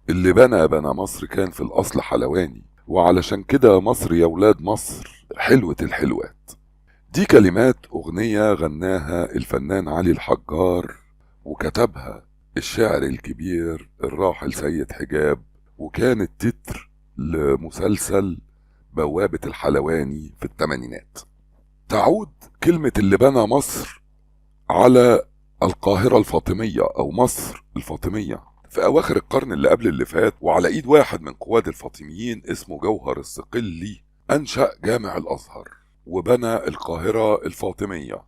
اللي بنى مصر كان في الأصل حلواني، وعلشان كده مصر يا ولاد مصر حلوة الحلوات. دي كلمات أغنية غناها الفنان علي الحجار، وكتبها الشاعر الكبير الراحل سيد حجاب، وكانت تتر لمسلسل بوابة الحلواني في الثمانينات. تعود كلمة اللي بنى مصر على القاهرة الفاطمية أو مصر الفاطمية في أواخر القرن اللي قبل اللي فات، وعلى إيد واحد من قواد الفاطميين اسمه جوهر الصقلي أنشأ جامع الأزهر وبنى القاهرة الفاطمية.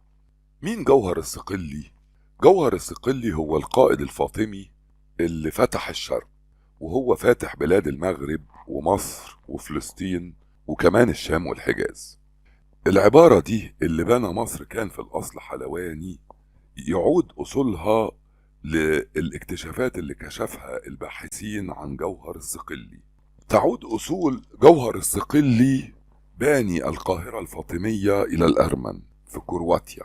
مين جوهر الصقلي؟ جوهر الصقلي هو القائد الفاطمي اللي فتح الشرق، وهو فاتح بلاد المغرب ومصر وفلسطين وكمان الشام والحجاز. العبارة دي اللي بنى مصر كان في الأصل حلواني يعود أصولها للاكتشافات اللي كشفها الباحثين عن جوهر الصقلي. تعود أصول جوهر الصقلي باني القاهرة الفاطمية إلى الأرمن في كرواتيا.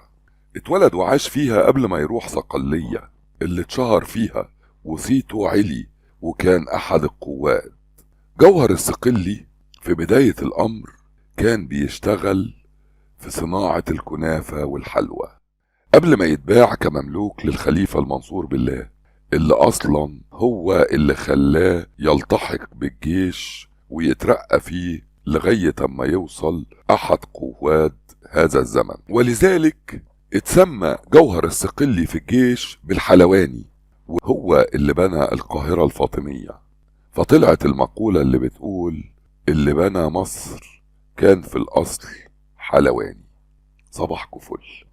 اتولد وعاش فيها قبل ما يروح صقلية اللي اتشهر فيها وصيته علي وكان أحد القواد. جوهر الصقلي في بداية الأمر كان بيشتغل في صناعة الكنافة والحلوى قبل ما يتباع كمملوك للخليفة المنصور بالله، اللي أصلا هو اللي خلاه يلتحق بالجيش ويترقى فيه لغاية ما يوصل أحد قواد هذا الزمن. ولذلك اتسمى جوهر الصقلي في الجيش بالحلواني، وهو اللي بنى القاهرة الفاطمية. فطلعت المقولة اللي بتقول اللي بنى مصر كان في الأصل حلواني. صباحكم فل.